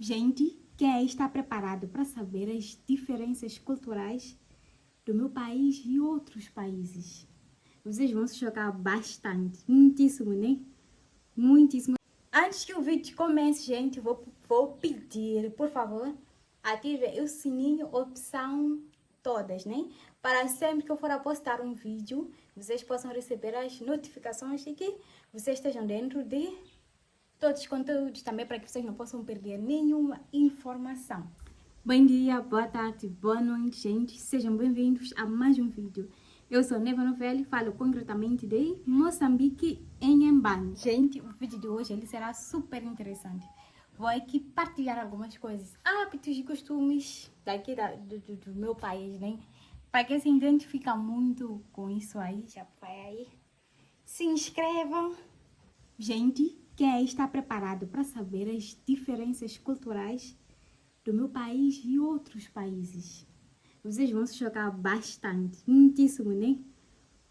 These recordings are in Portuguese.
Gente, quem aí está preparado para saber as diferenças culturais do meu país e outros países? Vocês vão se chocar bastante, muitíssimo, né? Muitíssimo. Antes que o vídeo comece, gente, vou pedir, por favor, ative o sininho, opção todas, né? Para sempre que eu for a postar um vídeo, vocês possam receber as notificações e que vocês estejam dentro de todos os conteúdos também, para que vocês não possam perder nenhuma informação. Bom dia, boa tarde, boa noite, gente. Sejam bem-vindos a mais um vídeo. Eu sou Neva Novelli, falo concretamente de Moçambique, em Mbane. Gente, o vídeo de hoje ele será super interessante. Vou aqui partilhar algumas coisas, hábitos e costumes daqui do meu país, né? Para quem se identifica muito com isso aí, já vai aí. Se inscrevam. Gente, quem aí está preparado para saber as diferenças culturais do meu país e outros países? Vocês vão se chocar bastante, muitíssimo, né?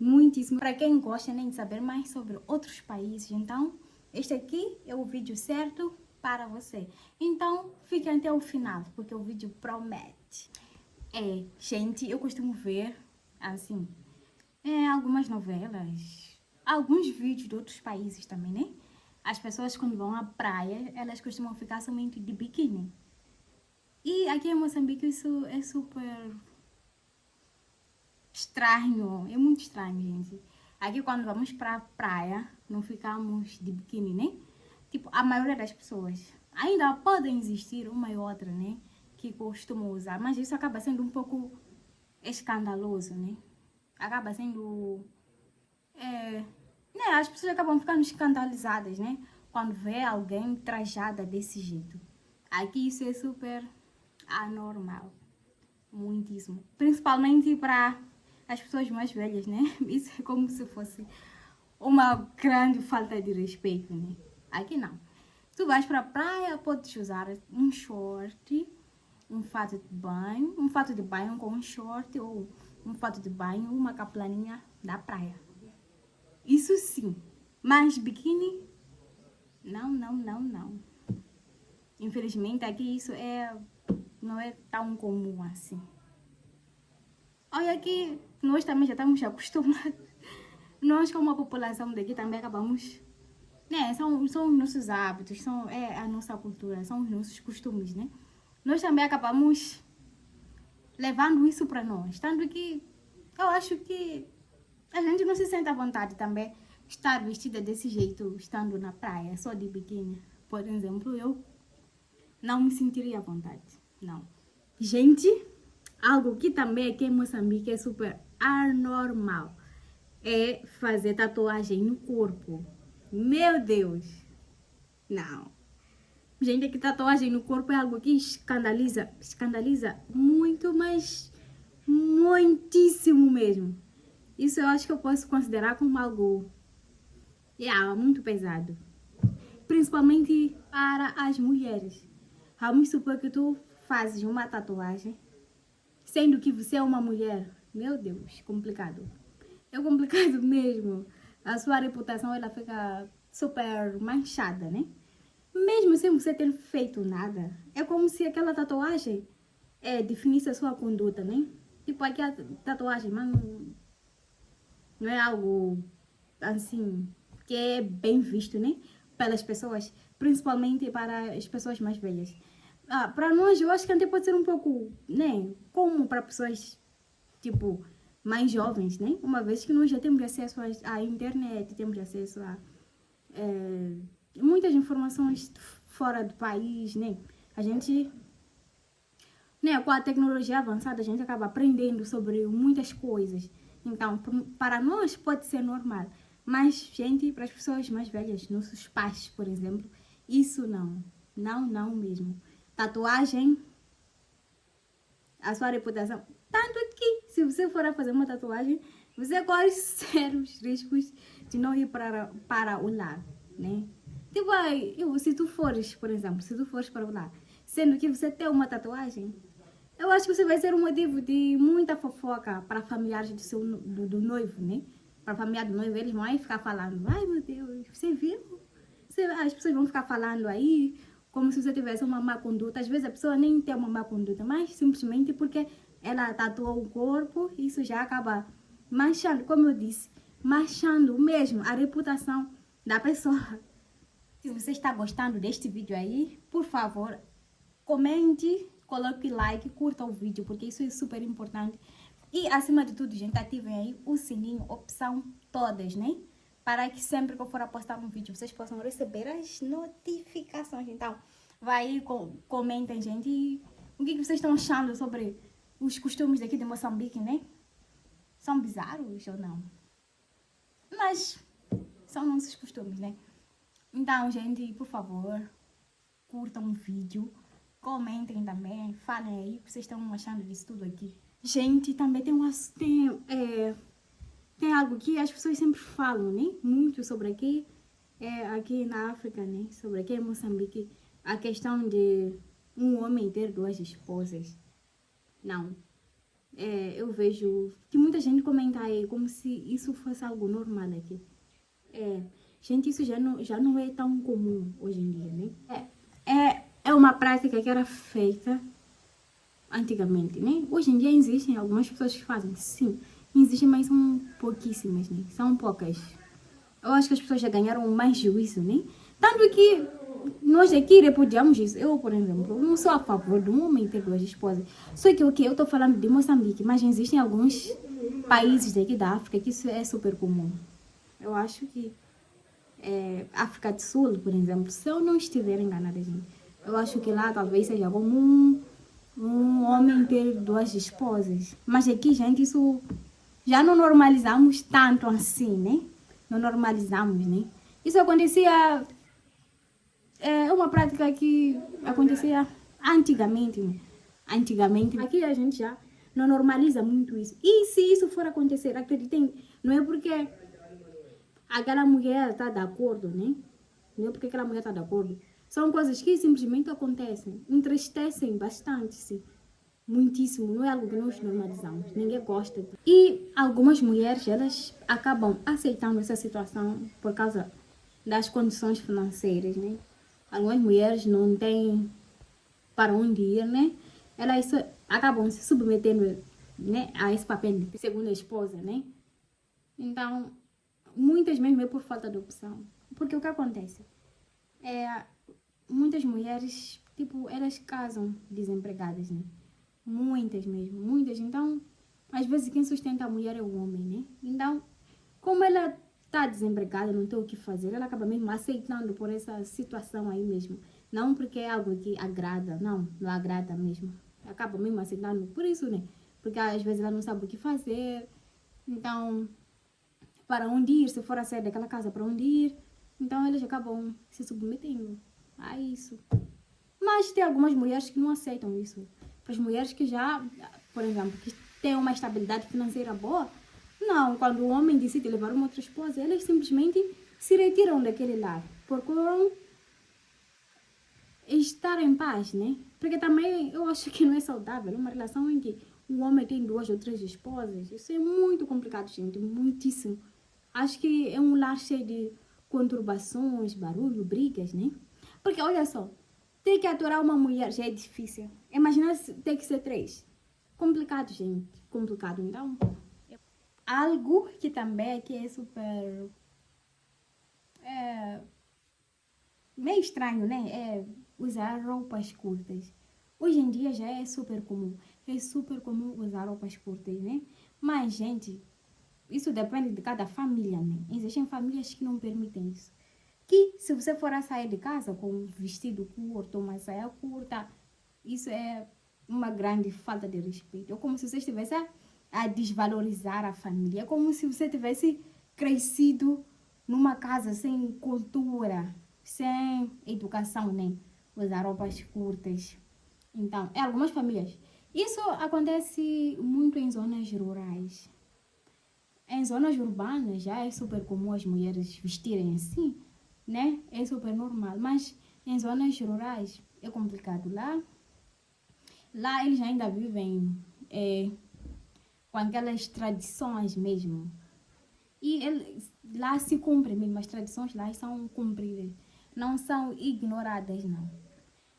Muitíssimo. Para quem gosta, né, de saber mais sobre outros países, então este aqui é o vídeo certo para você. Então fiquem até o final, porque o vídeo promete. Gente, eu costumo ver assim, algumas novelas, alguns vídeos de outros países também, né? As pessoas quando vão à praia, elas costumam ficar somente de biquíni. E aqui em Moçambique isso é super estranho, é muito estranho, gente. Aqui quando vamos pra praia, não ficamos de biquíni, né? Tipo, a maioria das pessoas. Ainda podem existir uma e outra, né? Que costumam usar, mas isso acaba sendo um pouco escandaloso, né? Acaba sendo né, as pessoas acabam ficando escandalizadas, né? Quando vê alguém trajada desse jeito. Aqui isso é super anormal. Muitíssimo. Principalmente para as pessoas mais velhas, né? Isso é como se fosse uma grande falta de respeito, né? Aqui não. Tu vais para a praia, podes usar um short, um fato de banho com um short ou um fato de banho, uma caplaninha da praia. Isso sim. Mas biquíni, não, não, não, não. Infelizmente aqui isso não é tão comum assim. Olha que nós também já estamos acostumados. Nós, como a população daqui, também acabamos. Né? São os nossos hábitos, é a nossa cultura, são os nossos costumes, né? Nós também acabamos levando isso para nós. Tanto que eu acho que a gente não se sente à vontade também estar vestida desse jeito, estando na praia, só de biquíni. Por exemplo, eu não me sentiria à vontade. Não. Gente, algo que também aqui em Moçambique é super anormal é fazer tatuagem no corpo. Meu Deus! Não. Gente, que tatuagem no corpo é algo que escandaliza muito, mas muitíssimo mesmo. Isso eu acho que eu posso considerar como algo muito pesado. Principalmente para as mulheres. Vamos supor que tu fazes uma tatuagem, sendo que você é uma mulher. Meu Deus, complicado. É complicado mesmo. A sua reputação ela fica super manchada, né? Mesmo sem você ter feito nada. É como se aquela tatuagem definisse a sua conduta, né? Tipo, aqui a tatuagem, mas não é algo assim que é bem visto, né? Pelas pessoas, principalmente para as pessoas mais velhas. Para nós, eu acho que até pode ser um pouco, né? Como para pessoas, tipo, mais jovens, né? Uma vez que nós já temos acesso à internet, temos acesso a muitas informações fora do país, né? A gente, né, com a tecnologia avançada, a gente acaba aprendendo sobre muitas coisas. Então, para nós pode ser normal. Mas, gente, para as pessoas mais velhas, nossos pais, por exemplo, isso não. Não, não mesmo. Tatuagem, a sua reputação. Tanto que, se você for a fazer uma tatuagem, você corre sérios riscos de não ir para o lar, né? Tipo, se tu fores, por exemplo, se tu fores para o lar, sendo que você tem uma tatuagem, eu acho que você vai ser um motivo de muita fofoca para familiares do noivo, né? Para a família do noivo, eles vão aí ficar falando, ai meu Deus, você viu? As pessoas vão ficar falando aí como se você tivesse uma má conduta. Às vezes a pessoa nem tem uma má conduta, mas simplesmente porque ela tatuou o corpo, isso já acaba manchando, como eu disse, manchando mesmo a reputação da pessoa. Se você está gostando deste vídeo aí, por favor, comente, coloque like, curta o vídeo, porque isso é super importante. E acima de tudo, gente, ativem aí o sininho, opção todas, né? Para que sempre que eu for a postar um vídeo, vocês possam receber as notificações. Então, vai aí, comentem, gente. E o que vocês estão achando sobre os costumes daqui de Moçambique, né? São bizarros ou não? Mas são nossos costumes, né? Então, gente, por favor, curtam o vídeo, comentem também, falem aí o que vocês estão achando disso tudo aqui. Gente, também tem algo que as pessoas sempre falam, né? Muito sobre aqui na África, né? Sobre aqui em Moçambique, a questão de um homem ter duas esposas. Não. Eu vejo que muita gente comenta aí como se isso fosse algo normal aqui. Gente, isso já não é tão comum hoje em dia, né? É uma prática que era feita antigamente, né? Hoje em dia existem algumas pessoas que fazem, sim. Existem, mas são pouquíssimas, né? São poucas. Eu acho que as pessoas já ganharam mais juízo, né? Tanto que nós aqui repudiamos isso. Eu, por exemplo, não sou a favor de um homem ter duas esposas. Só que o que eu tô falando de Moçambique, mas existem alguns países daqui da África que isso é super comum. Eu acho que África do Sul, por exemplo, se eu não estiver enganada, gente, eu acho que lá talvez seja comum um homem ter duas esposas. Mas aqui, gente, isso já não normalizamos tanto assim, né? Não normalizamos, né? Isso acontecia, é uma prática que acontecia antigamente, né? Antigamente, aqui a gente já não normaliza muito isso. E se isso for acontecer, acreditem, não é porque aquela mulher está de acordo, né? Não é porque aquela mulher está de acordo. São coisas que simplesmente acontecem, entristecem bastante, sim. Muitíssimo, não é algo que nós normalizamos, ninguém gosta. E algumas mulheres, elas acabam aceitando essa situação por causa das condições financeiras, né? Algumas mulheres não têm para onde ir, né? Elas acabam se submetendo, né, a esse papel de segunda esposa, né? Então, muitas mesmo é por falta de opção. Porque o que acontece? Muitas mulheres, tipo, elas casam desempregadas, né? Muitas mesmo, muitas. Então, às vezes quem sustenta a mulher é o homem, né? Então, como ela tá desempregada, não tem o que fazer, ela acaba mesmo aceitando por essa situação aí mesmo. Não porque é algo que agrada, não agrada mesmo. Acaba mesmo aceitando por isso, né? Porque às vezes ela não sabe o que fazer. Então, para onde ir, se for a sair daquela casa, para onde ir. Então, eles acabam se submetendo a isso. Mas tem algumas mulheres que não aceitam isso. Para as mulheres que já, por exemplo, que têm uma estabilidade financeira boa, não, quando o homem decide levar uma outra esposa, elas simplesmente se retiram daquele lar. Procuram estar em paz, né? Porque também eu acho que não é saudável uma relação em que o homem tem duas ou três esposas. Isso é muito complicado, gente, muitíssimo. Acho que é um lar cheio de conturbações, barulho, brigas, né? Porque olha só, ter que aturar uma mulher já é difícil. Imagina ter que ser três. Complicado, gente. Complicado. Então, algo que também que é super meio estranho, né? É usar roupas curtas. Hoje em dia já é super comum. É super comum usar roupas curtas, né? Mas, gente, isso depende de cada família, né? Existem famílias que não permitem isso. Que se você for a sair de casa com um vestido curto, uma saia curta, isso é uma grande falta de respeito. É como se você estivesse a desvalorizar a família. É como se você tivesse crescido numa casa sem cultura, sem educação, né? Usar roupas curtas. Então, em algumas famílias. Isso acontece muito em zonas rurais. Em zonas urbanas já é super comum as mulheres vestirem assim, né? É super normal. Mas em zonas rurais é complicado. Lá eles ainda vivem com aquelas tradições mesmo. E lá se cumprem mesmo, as tradições lá são cumpridas. Não são ignoradas, não.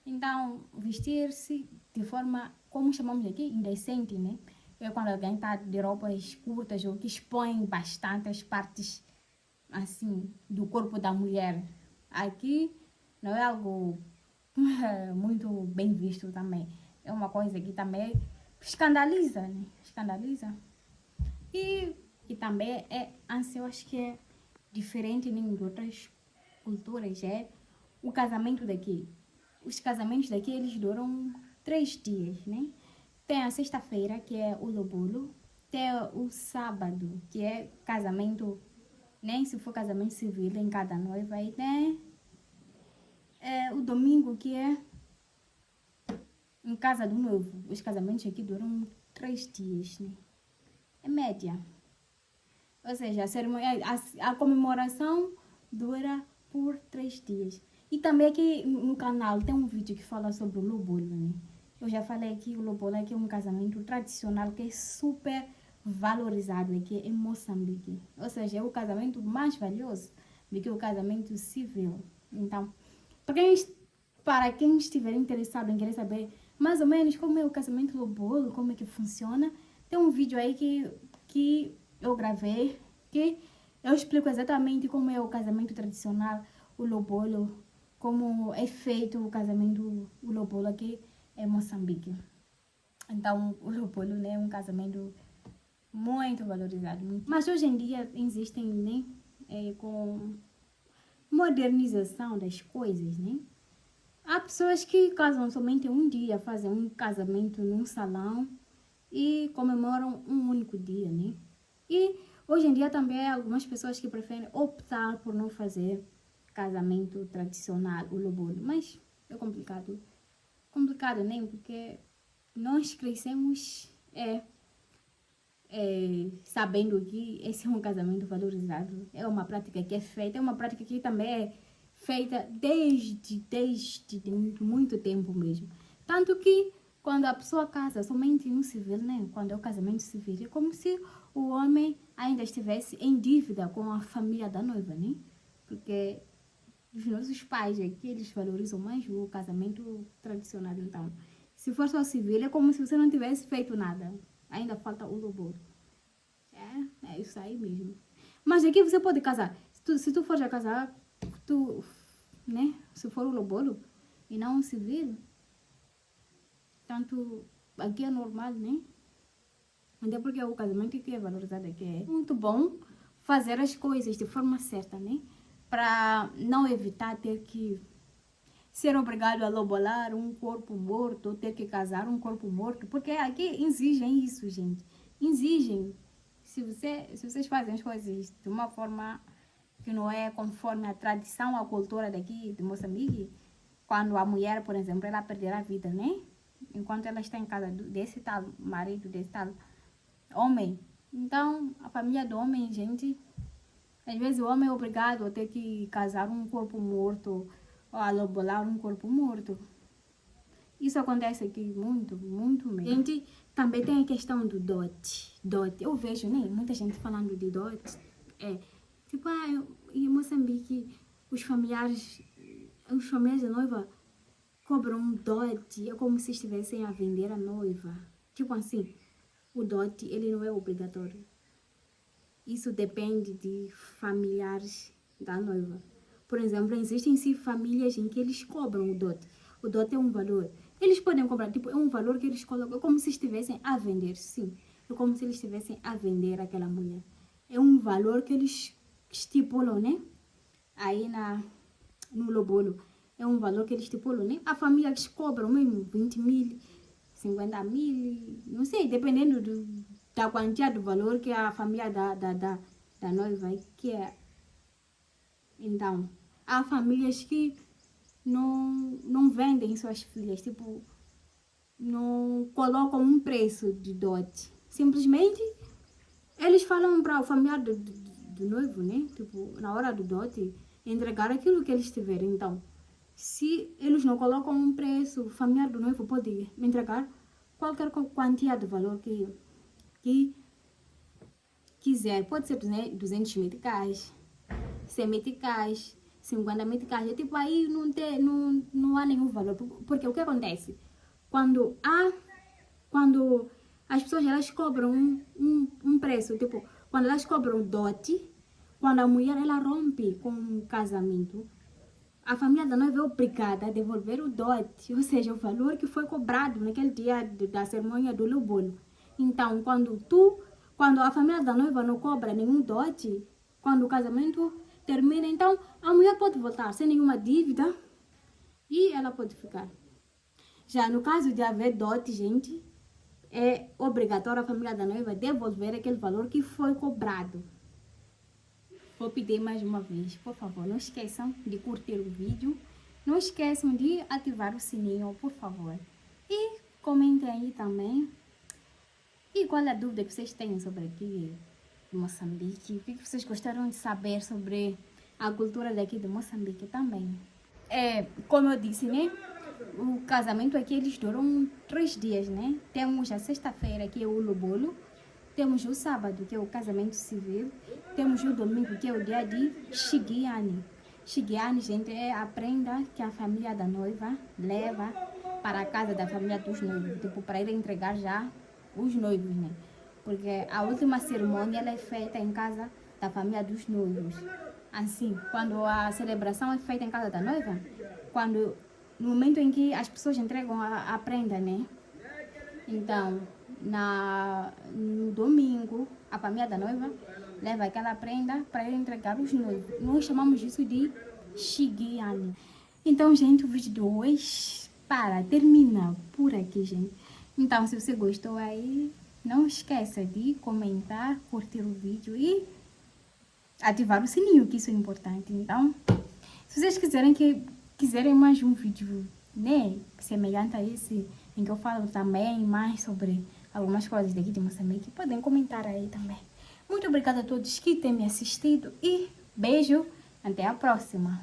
Então, vestir-se de forma, como chamamos aqui, indecente, né? É quando alguém está de roupas curtas ou que expõe bastante as partes, assim, do corpo da mulher. Aqui não é algo muito bem visto também. É uma coisa que também escandaliza, né? Escandaliza. E, e também eu acho que é diferente em outras culturas, é o casamento daqui. Os casamentos daqui, eles duram 3 dias, né? Tem a sexta-feira, que é o lobolo. Tem o sábado, que é casamento, nem se for casamento civil em cada noiva. E tem o domingo, que é em casa do noivo. Os casamentos aqui duram 3 dias, né? É média. Ou seja, a comemoração dura por 3 dias. E também aqui no canal tem um vídeo que fala sobre o lobolo, né? Eu já falei que o lobolo aqui é um casamento tradicional que é super valorizado aqui em Moçambique. Ou seja, é o casamento mais valioso do que o casamento civil. Então, para quem estiver interessado em querer saber mais ou menos como é o casamento lobolo, como é que funciona, tem um vídeo aí que eu gravei, que eu explico exatamente como é o casamento tradicional, o lobolo, como é feito o casamento, o lobolo aqui em Moçambique. Então, o lobolo, né, é um casamento muito valorizado. Mas hoje em dia existem, né, com modernização das coisas, né? Há pessoas que casam somente um dia, fazem um casamento num salão e comemoram um único dia, né? E hoje em dia também há algumas pessoas que preferem optar por não fazer casamento tradicional, o lobolo. Mas é complicado. Complicado, né? Porque nós crescemos sabendo que esse é um casamento valorizado. É uma prática que é feita, é uma prática que também é feita desde muito tempo mesmo. Tanto que quando a pessoa casa somente no civil, né? Quando é o casamento civil, é como se o homem ainda estivesse em dívida com a família da noiva, né? Porque os nossos pais aqui, eles valorizam mais o casamento tradicional. Então, se for só civil, é como se você não tivesse feito nada. Ainda falta o louvor. É isso aí mesmo. Mas aqui você pode casar. Se tu for já casar, né? Se for o lobolo e não um civil, tanto aqui é normal, né? Até porque o casamento que é valorizado aqui é muito bom fazer as coisas de forma certa, né? Para não evitar ter que ser obrigado a lobolar um corpo morto, ou ter que casar um corpo morto, porque aqui exigem isso, gente. Exigem. Se vocês fazem as coisas de uma forma que não é conforme a tradição, a cultura daqui de Moçambique, quando a mulher, por exemplo, ela perderá a vida, né? Enquanto ela está em casa desse tal marido, desse tal homem. Então, a família do homem, gente, às vezes o homem é obrigado a ter que casar um corpo morto ou a lobolar um corpo morto. Isso acontece aqui muito, muito mesmo. Gente, também tem a questão do dote. Dote. Eu vejo, né? Muita gente falando de dote. Tipo, em Moçambique, os familiares da noiva cobram um dote. É como se estivessem a vender a noiva. Tipo assim, o dote, ele não é obrigatório. Isso depende de familiares da noiva. Por exemplo, existem sim famílias em que eles cobram o dote. O dote é um valor. Eles podem cobrar, tipo, é um valor que eles colocam, é como se estivessem a vender, sim. É como se eles estivessem a vender aquela mulher. É um valor que eles estipulam, né? Aí no lobolo. É um valor que eles estipulam, né? A família eles cobram mesmo 20 mil, 50 mil, não sei, dependendo da quantia do valor que a família da noiva quer. Então, há famílias que não vendem suas filhas, tipo, não colocam um preço de dote. Simplesmente, eles falam para o familiar do noivo, né? Tipo, na hora do dote, entregar aquilo que eles tiverem. Então, se eles não colocam um preço, o familiar do noivo pode entregar qualquer quantia de valor que quiser. Pode ser 200 meticais, 100 meticais, 50 meticais. Tipo, aí não há nenhum valor. Porque o que acontece? Quando as pessoas elas cobram um preço, tipo, quando elas cobram dote, quando a mulher ela rompe com o casamento, a família da noiva é obrigada a devolver o dote, ou seja, o valor que foi cobrado naquele dia da cerimônia do lobolo. Então, quando a família da noiva não cobra nenhum dote, quando o casamento termina, então a mulher pode voltar sem nenhuma dívida e ela pode ficar. Já no caso de haver dote, gente, é obrigatório a família da noiva devolver aquele valor que foi cobrado. Vou pedir mais uma vez, por favor, não esqueçam de curtir o vídeo. Não esqueçam de ativar o sininho, por favor. E comentem aí também. E qual é a dúvida que vocês têm sobre aqui de Moçambique? O que vocês gostaram de saber sobre a cultura daqui de Moçambique também? Como eu disse, né? O casamento aqui, eles duram 3 dias, né? Temos a sexta-feira, que é o lobolo. Temos o sábado, que é o casamento civil. Temos o domingo, que é o dia de Shigiani. Shigiani, gente, é a prenda que a família da noiva leva para a casa da família dos noivos. Tipo, para ir entregar já os noivos, né? Porque a última cerimônia ela é feita em casa da família dos noivos. Assim, quando a celebração é feita em casa da noiva, no momento em que as pessoas entregam a prenda, né? Então, no domingo, a família da noiva leva aquela prenda para ir entregar os noivos. Nós chamamos isso de Shigiani. Então, gente, o vídeo de hoje termina por aqui, gente. Então, se você gostou aí, não esqueça de comentar, curtir o vídeo e ativar o sininho, que isso é importante. Então, se vocês quiserem mais um vídeo, né, semelhante a esse, em que eu falo também mais sobre algumas coisas daqui de Moçambique, podem comentar aí também. Muito obrigada a todos que têm me assistido e beijo, até a próxima!